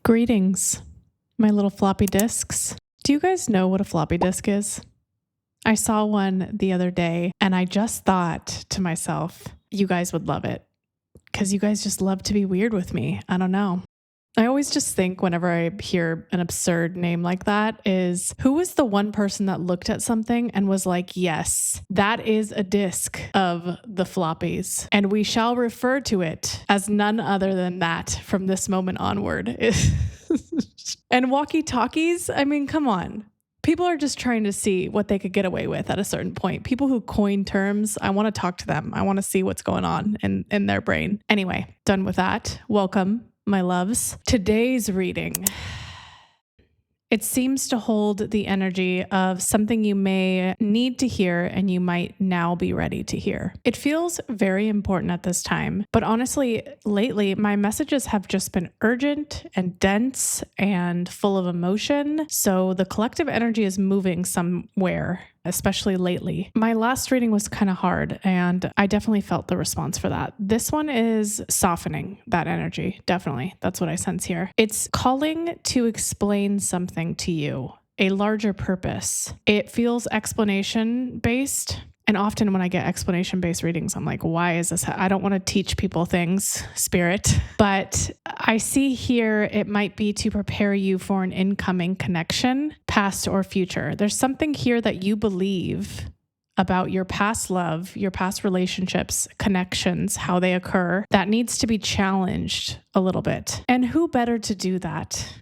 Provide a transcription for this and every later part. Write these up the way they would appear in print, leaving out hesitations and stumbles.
Greetings, my little floppy disks. Do you guys know what a floppy disk is? I saw one the other day and I just thought to myself, you guys would love it because you guys just love to be weird with me. I don't know. I always just think whenever I hear an absurd name like that is, who was the one person that looked at something and was like, yes, that is a disk of the floppies, and we shall refer to it as none other than that from this moment onward. And walkie-talkies, I mean, come on. People are just trying to see what they could get away with at a certain point. People who coin terms, I want to talk to them. I want to see what's going on in their brain. Anyway, done with that. Welcome, my loves. Today's reading, it seems to hold the energy of something you may need to hear and you might now be ready to hear. It feels very important at this time, but honestly, lately, my messages have just been urgent and dense and full of emotion. So the collective energy is moving somewhere, especially lately. My last reading was kind of hard, and I definitely felt the response for that. This one is softening that energy. Definitely. That's what I sense here. It's calling to explain something to you, a larger purpose. It feels explanation based. And often when I get explanation-based readings, I'm like, why is this? I don't want to teach people things, spirit. But I see here it might be to prepare you for an incoming connection, past or future. There's something here that you believe about your past love, your past relationships, connections, how they occur, that needs to be challenged a little bit. And who better to do that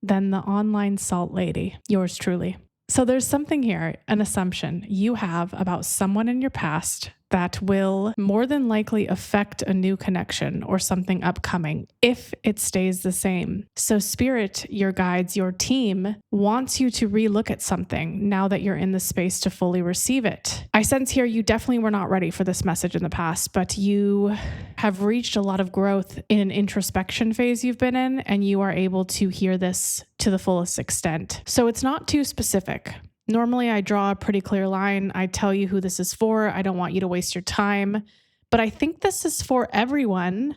than the online salt lady, yours truly. So there's something here, an assumption you have about someone in your past that will more than likely affect a new connection or something upcoming if it stays the same. So spirit, your guides, your team wants you to relook at something now that you're in the space to fully receive it. I sense here you definitely were not ready for this message in the past, but you have reached a lot of growth in an introspection phase you've been in, and you are able to hear this to the fullest extent. So it's not too specific. Normally, I draw a pretty clear line. I tell you who this is for. I don't want you to waste your time. But I think this is for everyone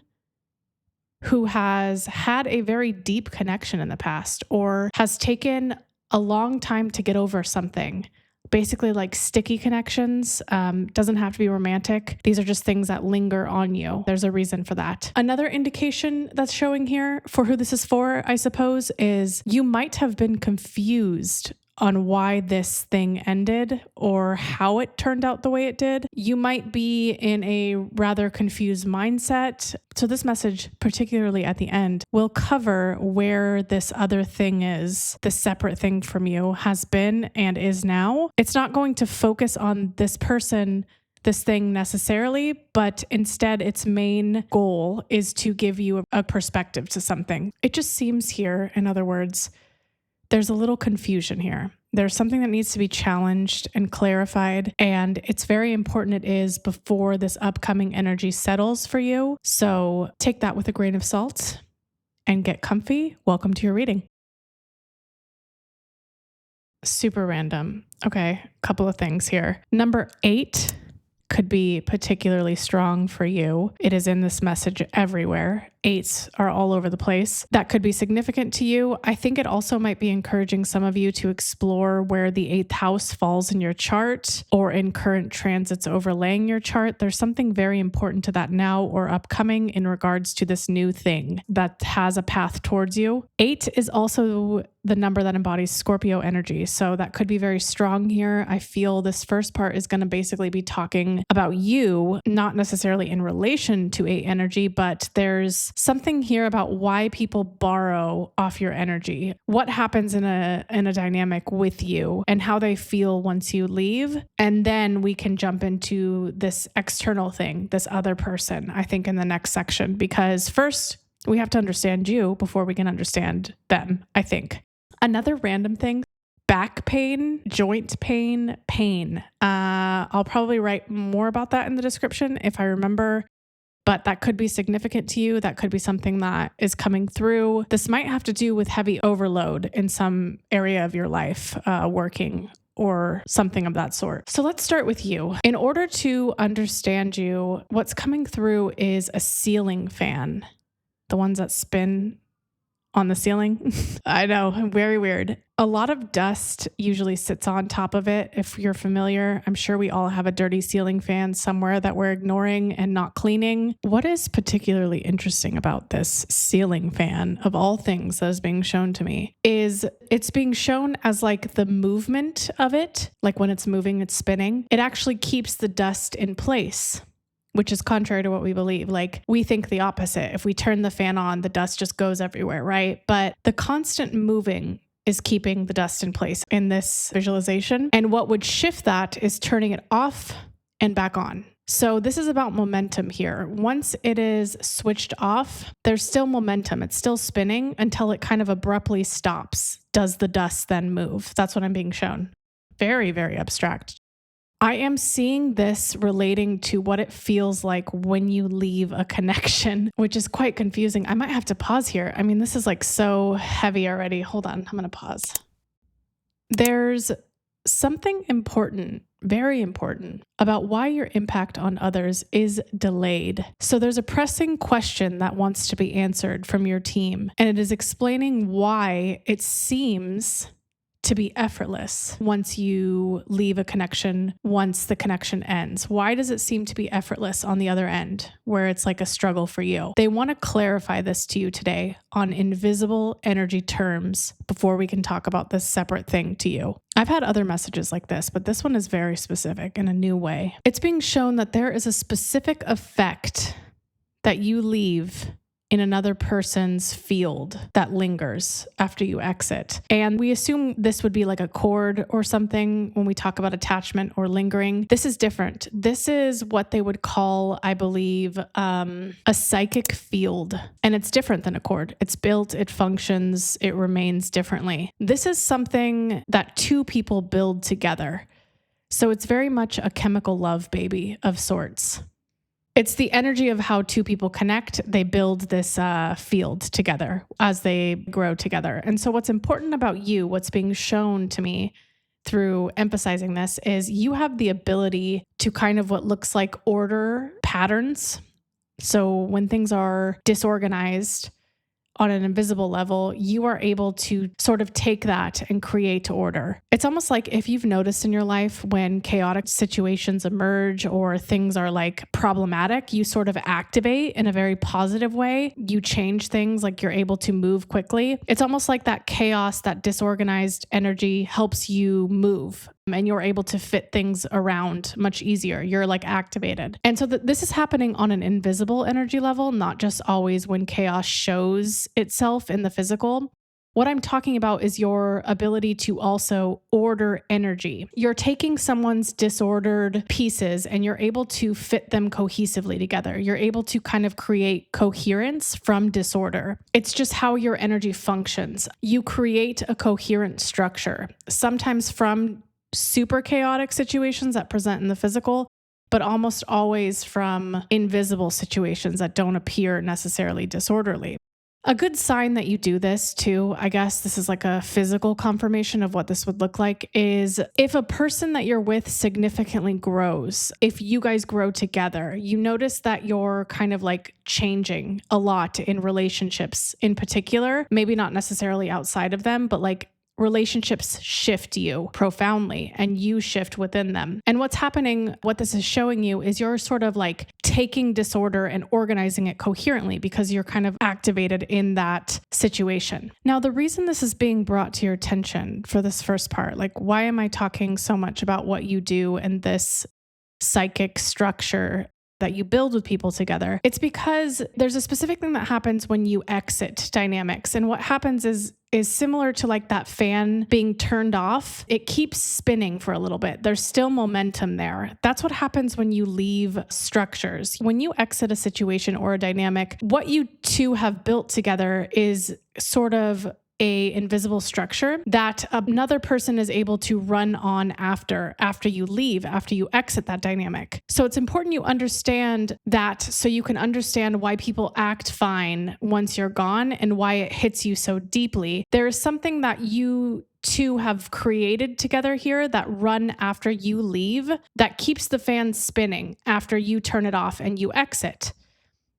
who has had a very deep connection in the past or has taken a long time to get over something. Basically like sticky connections. Doesn't have to be romantic. These are just things that linger on you. There's a reason for that. Another indication that's showing here for who this is for, I suppose, is you might have been confused on why this thing ended or how it turned out the way it did. You might be in a rather confused mindset. So this message, particularly at the end, will cover where this other thing is, the separate thing from you has been and is now. It's not going to focus on this person, this thing necessarily, but instead its main goal is to give you a perspective to something. It just seems here, in other words, there's a little confusion here. There's something that needs to be challenged and clarified, and it's very important it is before this upcoming energy settles for you. So take that with a grain of salt and get comfy. Welcome to your reading. Super random. Okay, a couple of things here. Number 8 could be particularly strong for you. It is in this message everywhere. 8s are all over the place. That could be significant to you. I think it also might be encouraging some of you to explore where the 8th house falls in your chart or in current transits overlaying your chart. There's something very important to that now or upcoming in regards to this new thing that has a path towards you. 8 is also the number that embodies Scorpio energy. So that could be very strong here. I feel this first part is going to basically be talking about you, not necessarily in relation to 8 energy, but there's something here about why people borrow off your energy, what happens in a dynamic with you and how they feel once you leave. And then we can jump into this external thing, this other person, I think in the next section, because first we have to understand you before we can understand them, I think. Another random thing, back pain, joint pain, pain. I'll probably write more about that in the description if I remember. But that could be significant to you. That could be something that is coming through. This might have to do with heavy overload in some area of your life, working or something of that sort. So let's start with you. In order to understand you, what's coming through is a ceiling fan, the ones that spin on the ceiling. I know, very weird. A lot of dust usually sits on top of it. If you're familiar, I'm sure we all have a dirty ceiling fan somewhere that we're ignoring and not cleaning. What is particularly interesting about this ceiling fan, of all things that is being shown to me, is it's being shown as like the movement of it, like when it's moving, it's spinning. It actually keeps the dust in place, which is contrary to what we believe. Like, we think the opposite. If we turn the fan on, the dust just goes everywhere, right? But the constant moving is keeping the dust in place in this visualization. And what would shift that is turning it off and back on. So this is about momentum here. Once it is switched off, there's still momentum. It's still spinning until it kind of abruptly stops. Does the dust then move? That's what I'm being shown. Very, very abstract. I am seeing this relating to what it feels like when you leave a connection, which is quite confusing. I might have to pause here. I mean, this is like so heavy already. Hold on, I'm going to pause. There's something important, very important, about why your impact on others is delayed. So there's a pressing question that wants to be answered from your team, and it is explaining why it seems to be effortless once you leave a connection, once the connection ends. Why does it seem to be effortless on the other end, where it's like a struggle for you? They want to clarify this to you today on invisible energy terms before we can talk about this separate thing to you. I've had other messages like this, but this one is very specific in a new way. It's being shown that there is a specific effect that you leave in another person's field that lingers after you exit. And we assume this would be like a cord or something when we talk about attachment or lingering. This is different. This is what they would call, I believe, a psychic field. And it's different than a cord. It's built, it functions, it remains differently. This is something that two people build together. So it's very much a chemical love baby of sorts. It's the energy of how two people connect. They build this field together as they grow together. And so what's important about you, what's being shown to me through emphasizing this, is you have the ability to kind of what looks like order patterns. So when things are disorganized on an invisible level, you are able to sort of take that and create order. It's almost like if you've noticed in your life when chaotic situations emerge or things are like problematic, you sort of activate in a very positive way. You change things, like you're able to move quickly. It's almost like that chaos, that disorganized energy helps you move, and you're able to fit things around much easier. You're like activated. And so this is happening on an invisible energy level, not just always when chaos shows itself in the physical. What I'm talking about is your ability to also order energy. You're taking someone's disordered pieces and you're able to fit them cohesively together. You're able to kind of create coherence from disorder. It's just how your energy functions. You create a coherent structure, sometimes from super chaotic situations that present in the physical, but almost always from invisible situations that don't appear necessarily disorderly. A good sign that you do this too, I guess this is like a physical confirmation of what this would look like, is if a person that you're with significantly grows, if you guys grow together, you notice that you're kind of like changing a lot in relationships in particular, maybe not necessarily outside of them, but like relationships shift you profoundly and you shift within them. And what's happening, what this is showing you, is you're sort of like taking disorder and organizing it coherently because you're kind of activated in that situation. Now, the reason this is being brought to your attention for this first part, like why am I talking so much about what you do and this psychic structure that you build with people together? It's because there's a specific thing that happens when you exit dynamics. And what happens is similar to like that fan being turned off. It keeps spinning for a little bit. There's still momentum there. That's what happens when you leave structures. When you exit a situation or a dynamic, what you two have built together is sort of a invisible structure that another person is able to run on after you leave, after you exit that dynamic. So it's important you understand that so you can understand why people act fine once you're gone and why it hits you so deeply. There is something that you two have created together here that run after you leave that keeps the fan spinning after you turn it off and you exit.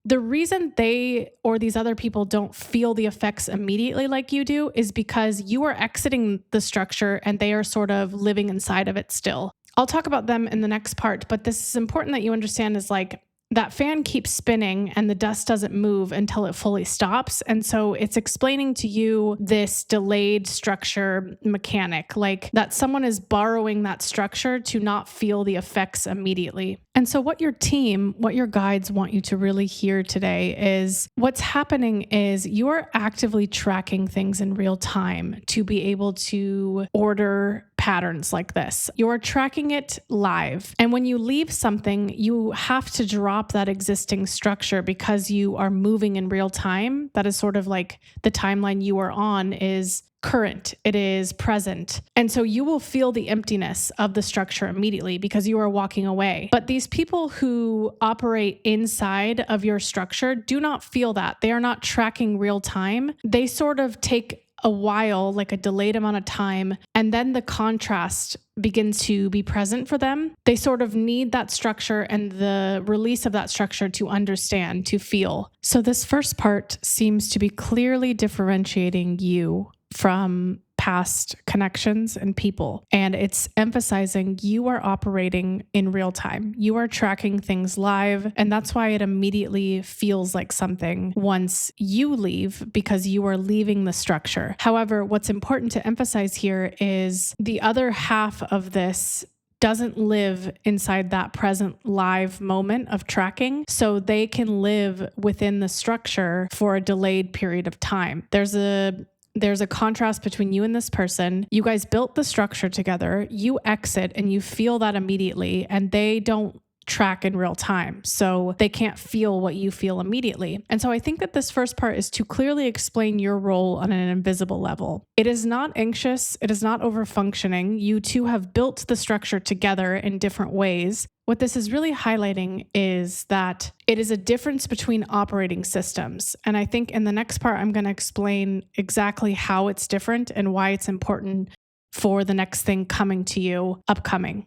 The reason they or these other people don't feel the effects immediately like you do is because you are exiting the structure and they are sort of living inside of it still. I'll talk about them in the next part, but this is important that you understand is like that fan keeps spinning and the dust doesn't move until it fully stops. And so it's explaining to you this delayed structure mechanic, like that someone is borrowing that structure to not feel the effects immediately. And so what your team, what your guides want you to really hear today is what's happening is you are actively tracking things in real time to be able to order patterns like this. You're tracking it live. And when you leave something, you have to drop that existing structure because you are moving in real time. That is sort of like the timeline you are on is current, it is present. And so you will feel the emptiness of the structure immediately because you are walking away. But these people who operate inside of your structure do not feel that. They are not tracking real time. They sort of take a while, like a delayed amount of time, and then the contrast begins to be present for them. They sort of need that structure and the release of that structure to understand, to feel. So this first part seems to be clearly differentiating you from past connections and people. And it's emphasizing you are operating in real time. You are tracking things live. And that's why it immediately feels like something once you leave because you are leaving the structure. However, what's important to emphasize here is the other half of this doesn't live inside that present live moment of tracking. So they can live within the structure for a delayed period of time. There's a contrast between you and this person. You guys built the structure together. You exit and you feel that immediately, and they don't track in real time. So they can't feel what you feel immediately. And so I think that this first part is to clearly explain your role on an invisible level. It is not anxious. It is not over-functioning. You two have built the structure together in different ways. What this is really highlighting is that it is a difference between operating systems. And I think in the next part, I'm going to explain exactly how it's different and why it's important for the next thing coming to you upcoming.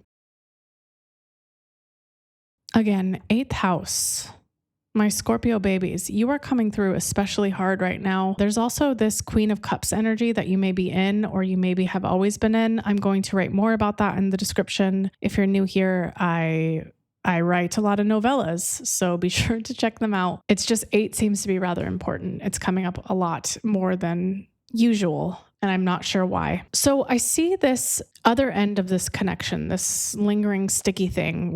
Again, 8th house. My Scorpio babies, you are coming through especially hard right now. There's also this Queen of Cups energy that you may be in or you maybe have always been in. I'm going to write more about that in the description. If you're new here, I write a lot of novellas, so be sure to check them out. It's just 8 seems to be rather important. It's coming up a lot more than usual, and I'm not sure why. So I see this other end of this connection, this lingering sticky thing,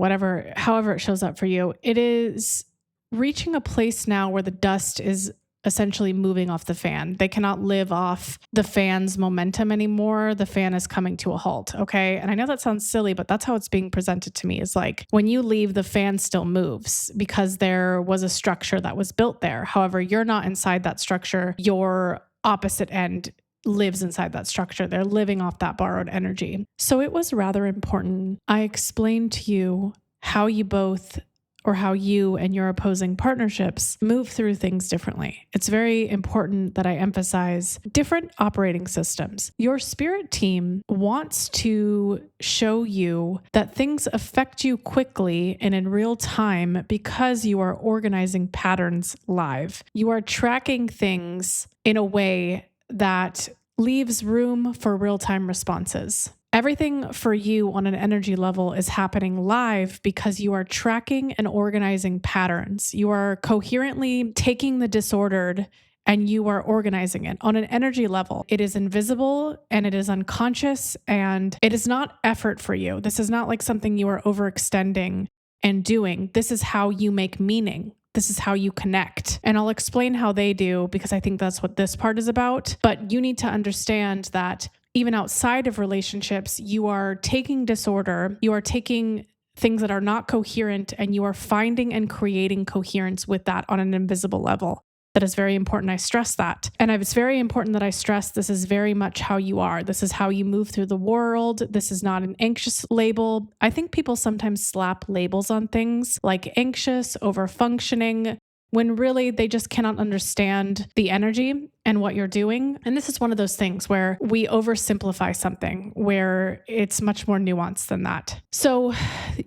however it shows up for you. It is reaching a place now where the dust is essentially moving off the fan. They cannot live off the fan's momentum anymore. The fan is coming to a halt, okay? And I know that sounds silly, but that's how it's being presented to me, is like when you leave, the fan still moves because there was a structure that was built there. However, you're not inside that structure. Your opposite end lives inside that structure. They're living off that borrowed energy. So it was rather important. I explained to you how you and your opposing partnerships move through things differently. It's very important that I emphasize different operating systems. Your spirit team wants to show you that things affect you quickly and in real time because you are organizing patterns live. You are tracking things in a way that leaves room for real-time responses. Everything for you on an energy level is happening live because you are tracking and organizing patterns. You are coherently taking the disordered and you are organizing it. On an energy level, it is invisible and it is unconscious and it is not effort for you. This is not like something you are overextending and doing. This is how you make meaning. This is how you connect. And I'll explain how they do because I think that's what this part is about. But you need to understand that even outside of relationships, you are taking disorder, you are taking things that are not coherent, and you are finding and creating coherence with that on an invisible level. That is very important. I stress that. And it's very important that I stress this is very much how you are. This is how you move through the world. This is not an anxious label. I think people sometimes slap labels on things like anxious, over functioning, when really they just cannot understand the energy. and what you're doing. And this is one of those things where we oversimplify something where it's much more nuanced than that. So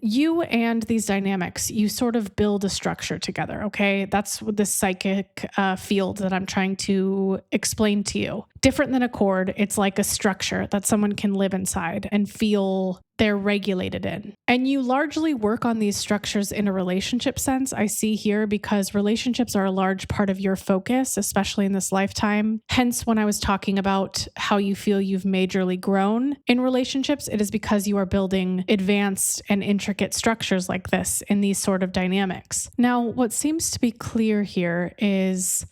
you and these dynamics, you sort of build a structure together, okay? That's the psychic field that I'm trying to explain to you. Different than a chord, it's like a structure that someone can live inside and feel they're regulated in. And you largely work on these structures in a relationship sense, I see here, because relationships are a large part of your focus, especially in this lifetime. Hence, when I was talking about how you feel you've majorly grown in relationships, it is because you are building advanced and intricate structures like this in these sort of dynamics. Now, what seems to be clear here is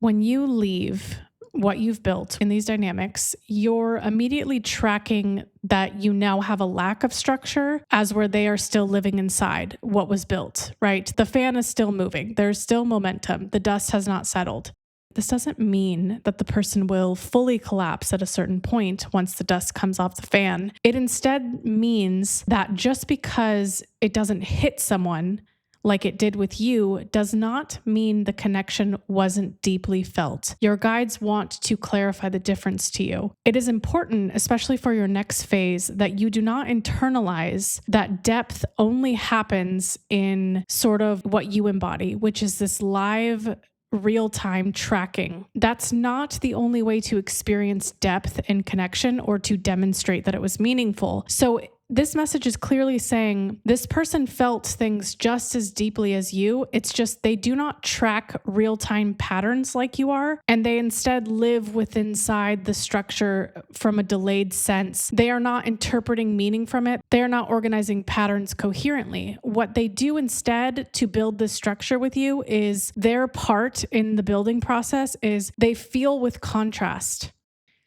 when you leave what you've built in these dynamics, you're immediately tracking that you now have a lack of structure as where they are still living inside what was built, right? The fan is still moving. There's still momentum. The dust has not settled. This doesn't mean that the person will fully collapse at a certain point once the dust comes off the fan. It instead means that just because it doesn't hit someone like it did with you does not mean the connection wasn't deeply felt. Your guides want to clarify the difference to you. It is important, especially for your next phase, that you do not internalize that depth only happens in sort of what you embody, which is this live real-time tracking. That's not the only way to experience depth and connection or to demonstrate that it was meaningful. So this message is clearly saying this person felt things just as deeply as you. It's just they do not track real-time patterns like you are, and they instead live within inside the structure from a delayed sense. They are not interpreting meaning from it. They are not organizing patterns coherently. What they do instead to build this structure with you is their part in the building process is they feel with contrast.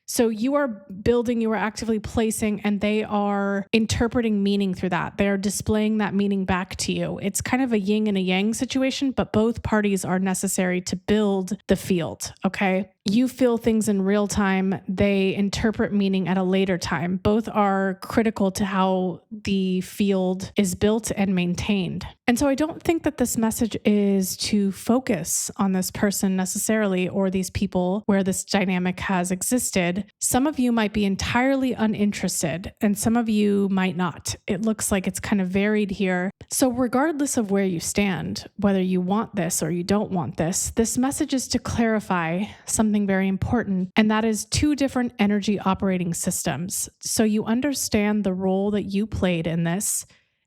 So you are building, you are actively placing, and they are interpreting meaning through that. They're displaying that meaning back to you. It's kind of a yin and a yang situation, but both parties are necessary to build the field, okay? You feel things in real time. They interpret meaning at a later time. Both are critical to how the field is built and maintained. And so I don't think that this message is to focus on this person necessarily or these people where this dynamic has existed. Some of you might be entirely uninterested and some of you might not. It looks like it's kind of varied here. So regardless of where you stand, whether you want this or you don't want this message is to clarify something very important, and that is two different energy operating systems. So you understand the role that you played in this,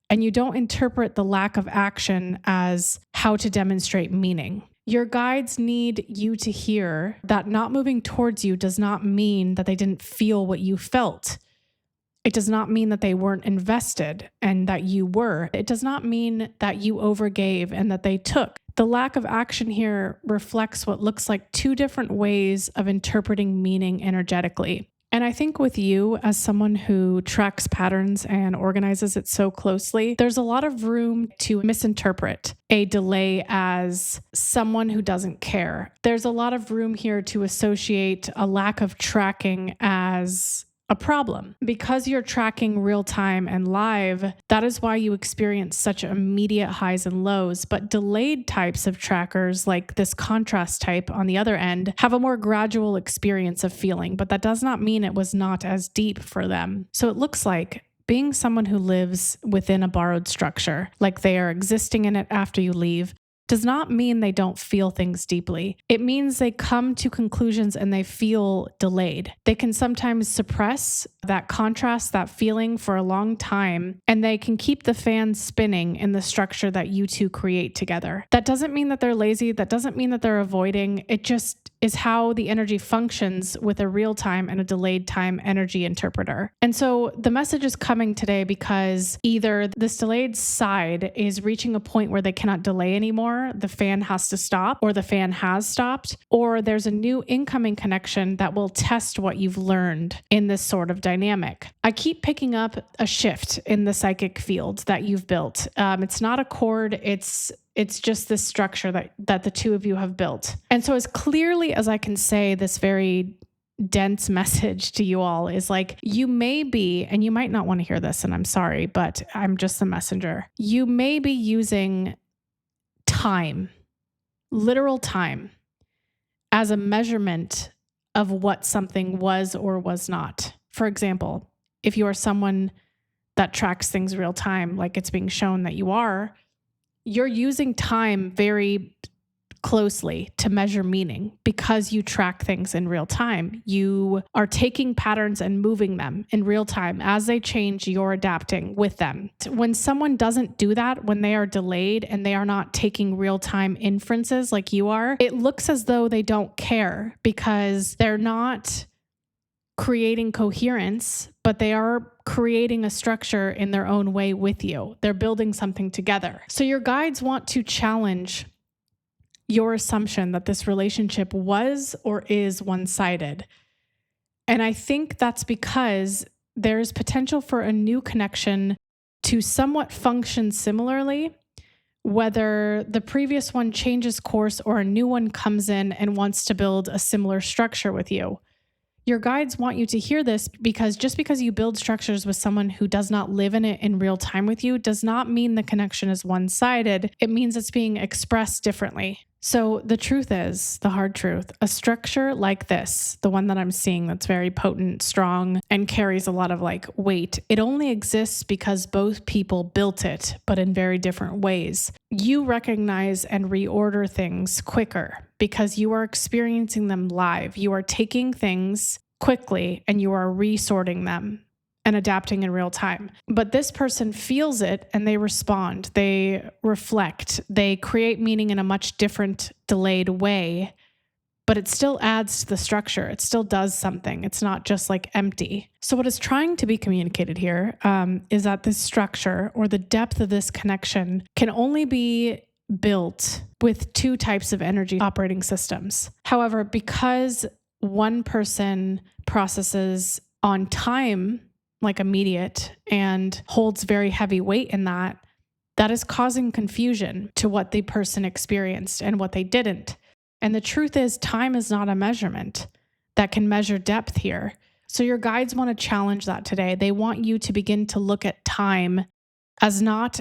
and you don't interpret the lack of action as how to demonstrate meaning. Your guides need you to hear that not moving towards you does not mean that they didn't feel what you felt. It does not mean that they weren't invested and that you were. It does not mean that you overgave and that they took. The lack of action here reflects what looks like two different ways of interpreting meaning energetically. And I think with you, as someone who tracks patterns and organizes it so closely, there's a lot of room to misinterpret a delay as someone who doesn't care. There's a lot of room here to associate a lack of tracking as a problem. Because you're tracking real time and live, that is why you experience such immediate highs and lows. But delayed types of trackers, like this contrast type on the other end, have a more gradual experience of feeling, but that does not mean it was not as deep for them. So it looks like being someone who lives within a borrowed structure, like they are existing in it after you leave, does not mean they don't feel things deeply. It means they come to conclusions and they feel delayed. They can sometimes suppress that contrast, that feeling for a long time, and they can keep the fan spinning in the structure that you two create together. That doesn't mean that they're lazy. That doesn't mean that they're avoiding. It just is how the energy functions with a real-time and a delayed time energy interpreter. And so the message is coming today because either this delayed side is reaching a point where they cannot delay anymore, the fan has to stop, or the fan has stopped, or there's a new incoming connection that will test what you've learned in this sort of dynamic. I keep picking up a shift in the psychic field that you've built. It's not a chord, it's just this structure that the two of you have built. And so as clearly as I can say this very dense message to you all is like, you may be, and you might not want to hear this, and I'm sorry, but I'm just the messenger. You may be using time, literal time, as a measurement of what something was or was not. For example, if you are someone that tracks things real time, like it's being shown that you're using time very closely to measure meaning because you track things in real time. You are taking patterns and moving them in real time. As they change, you're adapting with them. When someone doesn't do that, when they are delayed and they are not taking real time inferences like you are, it looks as though they don't care because they're not creating coherence, but they are creating a structure in their own way with you. They're building something together. So your guides want to challenge your assumption that this relationship was or is one-sided. And I think that's because there's potential for a new connection to somewhat function similarly, whether the previous one changes course or a new one comes in and wants to build a similar structure with you. Your guides want you to hear this because just because you build structures with someone who does not live in it in real time with you does not mean the connection is one-sided. It means it's being expressed differently. So the truth is, the hard truth, a structure like this, the one that I'm seeing that's very potent, strong, and carries a lot of weight, it only exists because both people built it, but in very different ways. You recognize and reorder things quicker because you are experiencing them live. You are taking things quickly and you are resorting them and adapting in real time. But this person feels it and they respond, they reflect, they create meaning in a much different, delayed way, but it still adds to the structure. It still does something. It's not just empty. So what is trying to be communicated here is that this structure or the depth of this connection can only be built with two types of energy operating systems. However, because one person processes on time, immediate, and holds very heavy weight in that is causing confusion to what the person experienced and what they didn't. And the truth is, time is not a measurement that can measure depth here. So your guides want to challenge that today. They want you to begin to look at time as not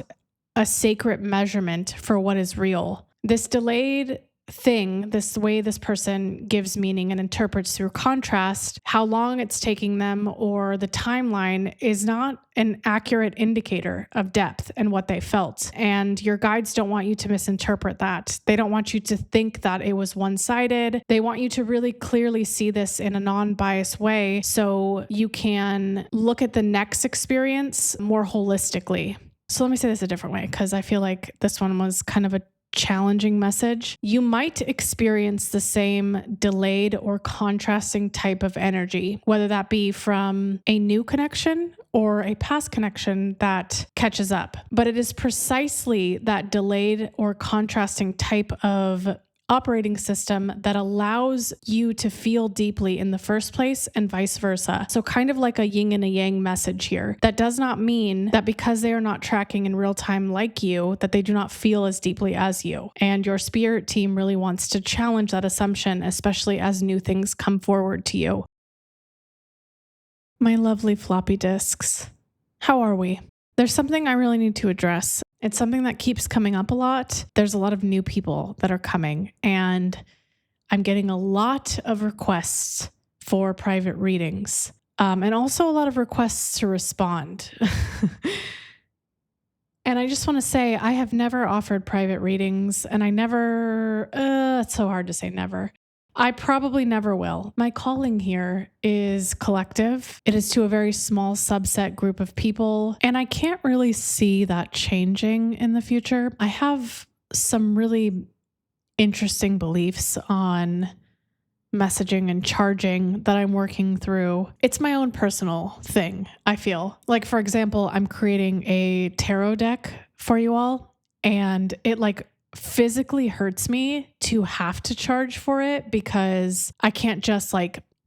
a sacred measurement for what is real. This delayed thing, this way this person gives meaning and interprets through contrast, how long it's taking them or the timeline is not an accurate indicator of depth and what they felt. And your guides don't want you to misinterpret that. They don't want you to think that it was one-sided. They want you to really clearly see this in a non-biased way so you can look at the next experience more holistically. So let me say this a different way because I feel like this one was kind of a challenging message. You might experience the same delayed or contrasting type of energy, whether that be from a new connection or a past connection that catches up. But it is precisely that delayed or contrasting type of operating system that allows you to feel deeply in the first place and vice versa. So kind of like a yin and a yang message here. That does not mean that because they are not tracking in real time like you, that they do not feel as deeply as you. And your spirit team really wants to challenge that assumption, especially as new things come forward to you. My lovely floppy disks, how are we? There's something I really need to address. It's something that keeps coming up a lot. There's a lot of new people that are coming, and I'm getting a lot of requests for private readings, and also a lot of requests to respond. And I just want to say, I have never offered private readings, and I never, it's so hard to say never. I probably never will. My calling here is collective. It is to a very small subset group of people, and I can't really see that changing in the future. I have some really interesting beliefs on messaging and charging that I'm working through. It's my own personal thing, I feel. For example, I'm creating a tarot deck for you all, and it physically hurts me to have to charge for it because I can't just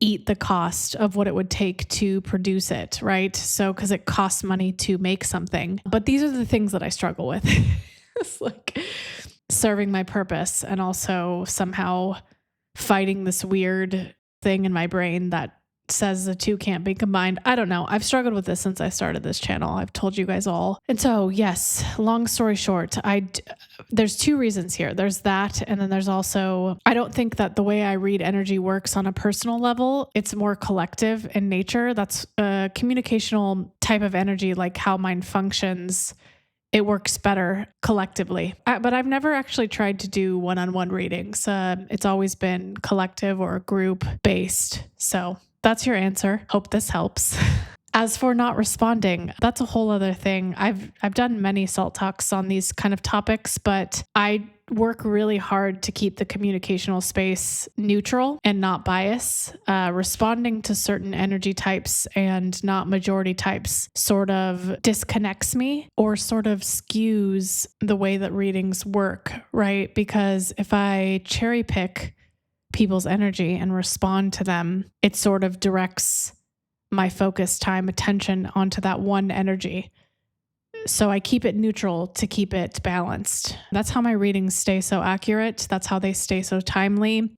eat the cost of what it would take to produce it, right? So, because it costs money to make something. But these are the things that I struggle with. It's serving my purpose and also somehow fighting this weird thing in my brain that says the two can't be combined. I don't know. I've struggled with this since I started this channel. I've told you guys all. And so, yes, long story short, there's two reasons here. There's that, and then there's also, I don't think that the way I read energy works on a personal level. It's more collective in nature. That's a communicational type of energy, like how mine functions. It works better collectively. But I've never actually tried to do one-on-one readings. It's always been collective or group based. So that's your answer. Hope this helps. As for not responding, that's a whole other thing. I've done many salt talks on these kind of topics, but I work really hard to keep the communicational space neutral and not bias. Responding to certain energy types and not majority types sort of disconnects me or sort of skews the way that readings work, right? Because if I cherry pick people's energy and respond to them, it sort of directs my focus, time, attention onto that one energy. So I keep it neutral to keep it balanced. That's how my readings stay so accurate. That's how they stay so timely.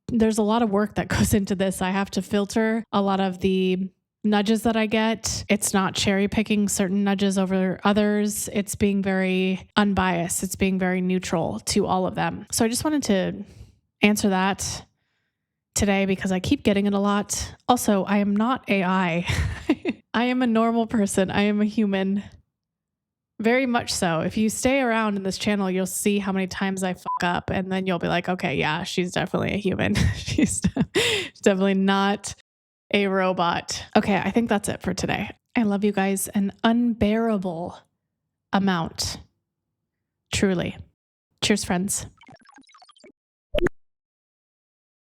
There's a lot of work that goes into this. I have to filter a lot of the nudges that I get. It's not cherry picking certain nudges over others. It's being very unbiased. It's being very neutral to all of them. So I just wanted to answer that today because I keep getting it a lot. Also, I am not AI. I am a normal person. I am a human. Very much so. If you stay around in this channel, you'll see how many times I fuck up, and then you'll be like, okay, yeah, she's definitely a human. She's definitely not a robot. Okay, I think that's it for today. I love you guys an unbearable amount. Truly. Cheers, friends.